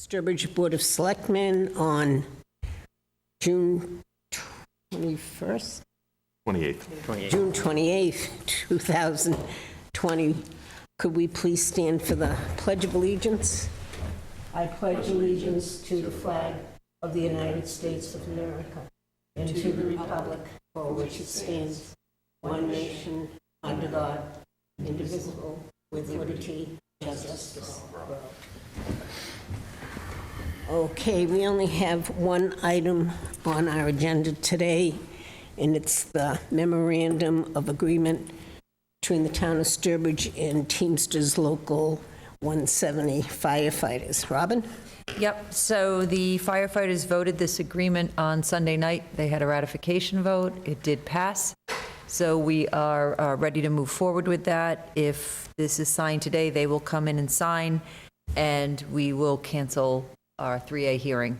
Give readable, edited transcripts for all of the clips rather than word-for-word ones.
Sturbridge Board of Selectmen on June 21st? 28th. June 28th, 2020. Could we please stand for the Pledge of Allegiance? I pledge allegiance to the flag of the United States of America and to the republic for which it stands, one nation, under God, indivisible, with liberty and justice for all. Okay, we only have one item on our agenda today, and it's the memorandum of agreement between the town of Sturbridge and Teamsters Local 170 firefighters. Robin? Yep, so the firefighters voted this agreement on Sunday night. They had a ratification vote. It did pass. So we are ready to move forward with that. If this is signed today, they will come in and sign, and we will cancel our 3A hearing,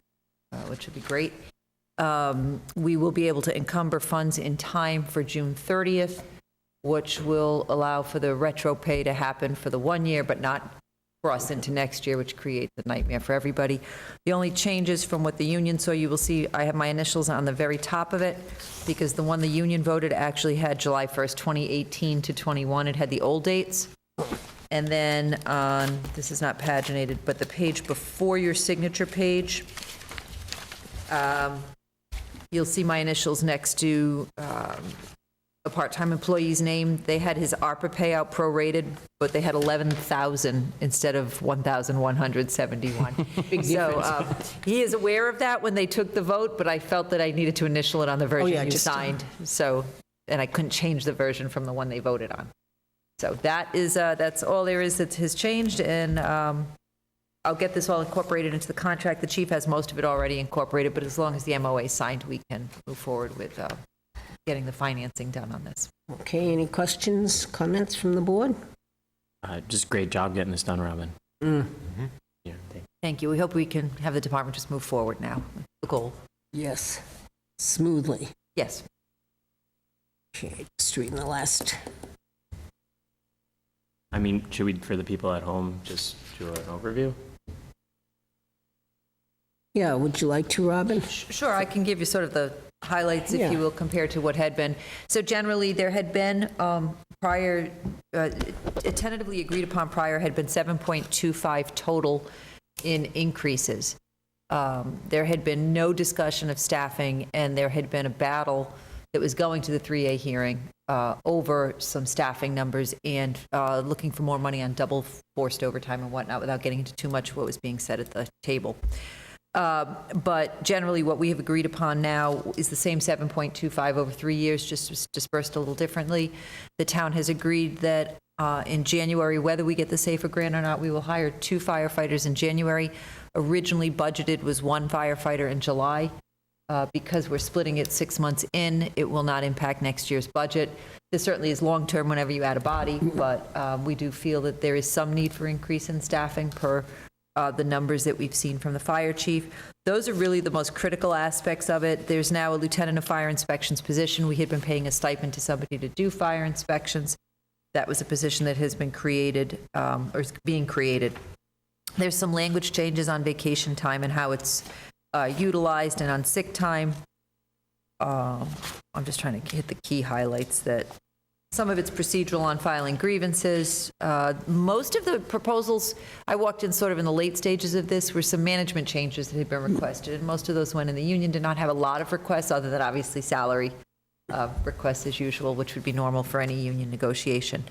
which would be great. We will be able to encumber funds in time for June 30th, which will allow for the retro pay to happen for the 1 year, but not cross into next year, which creates a nightmare for everybody. The only changes from what the union saw, you will see, I have my initials on the very top of it, because the one the union voted actually had July 1st, 2018 to 21. It had the old dates. And then on, this is not paginated, but the page before your signature page, you'll see my initials next to a part-time employee's name. They had his ARPA payout prorated, but they had 11,000 instead of 1,171. Big So he is aware of that when they took the vote, but I felt that I needed to initial it on the version you signed. So, and I couldn't change the version from the one they voted on. So that is, that's all there is that has changed, and I'll get this all incorporated into the contract. The chief has most of it already incorporated, but as long as the MOA is signed, we can move forward with getting the financing done on this. Okay, any questions, comments from the board? Just great job getting this done, Robin. Mm. Yeah, Thank you. We hope we can have the department just move forward now. The goal. Yes, smoothly. Yes. Okay, just reading the last. I mean, should we, for the people at home, just do an overview? Yeah, would you like to, Robin? Sure, I can give you sort of the highlights, if you will, compared to what had been. So generally, there had been prior, tentatively agreed upon prior had been 7.25 total in increases. There had been no discussion of staffing, and there had been a battle that was going to the 3A hearing over some staffing numbers and looking for more money on double forced overtime and whatnot, without getting into too much of what was being said at the table. But generally, what we have agreed upon now is the same 7.25 over 3 years, just dispersed a little differently. The town has agreed that in January, whether we get the SAFER grant or not, we will hire 2 firefighters in January. Originally budgeted was 1 firefighter in July. Because we're splitting it 6 months in, it will not impact next year's budget. This certainly is long-term whenever you add a body, but we do feel that there is some need for increase in staffing per the numbers that we've seen from the fire chief. Those are really the most critical aspects of it. There's now a lieutenant of fire inspections position. We had been paying a stipend to somebody to do fire inspections. That was a position that has been created, or is being created. There's some language changes on vacation time and how it's utilized, and on sick time. I'm just trying to hit the key highlights. That some of it's procedural on filing grievances. Most of the proposals, I walked in sort of in the late stages of this, were some management changes that had been requested, and most of those went in. The union did not have a lot of requests, other than obviously salary requests as usual, which would be normal for any union negotiation.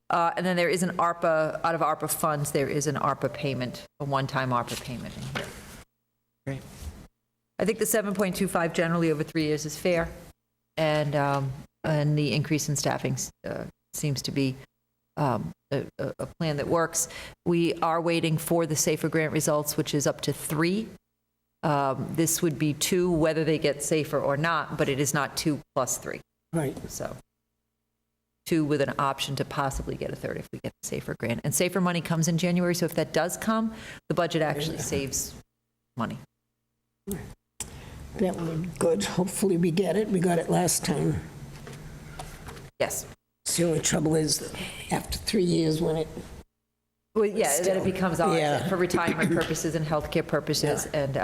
And then there is an ARPA, out of ARPA funds, there is an ARPA payment, a one-time ARPA payment in here. Great. I think the 7.25 generally over 3 years is fair, and the increase in staffing seems to be a plan that works. We are waiting for the SAFER grant results, which is up to 3. This would be 2, whether they get SAFER or not, but it is not 2 plus 3. Right. So 2 with an option to possibly get a 3rd if we get the SAFER grant. And SAFER money comes in January, so if that does come, the budget actually saves money. That would be good. Hopefully we get it. We got it last time. Yes. The only trouble is that after 3 years when it Well, yeah, then it becomes ours Yeah. for retirement purposes and healthcare purposes. And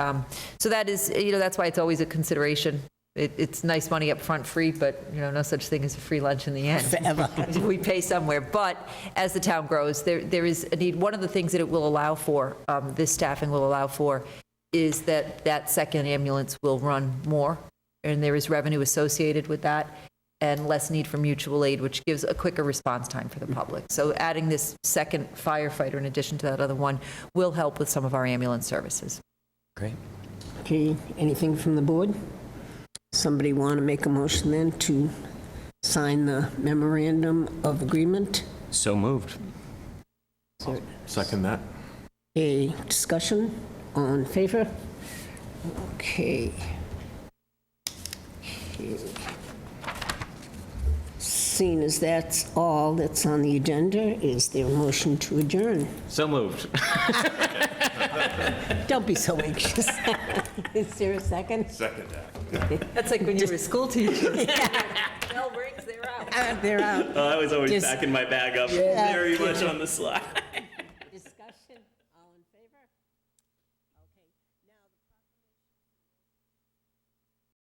so that is, that's why it's always a consideration. It's nice money up front, free, but, no such thing as a free lunch in the end. Forever. We pay somewhere. But as the town grows, there is a need. One of the things that it will allow for, this staffing will allow for, is that second ambulance will run more, and there is revenue associated with that, and less need for mutual aid, which gives a quicker response time for the public. So adding this second firefighter in addition to that other one will help with some of our ambulance services. Great. Okay, anything from the board? Somebody want to make a motion then to sign the memorandum of agreement? So moved. Is there Second that. a discussion? All in favor? Okay. Okay. Seeing as that's all that's on the agenda, is there a motion to adjourn? So moved. Don't be so anxious. Is there a second? Second that. That's like when you were a school teacher. Bell rings, they're out. They're out. I was always Just- backing my bag up very much on the slide. Discussion, all in favor?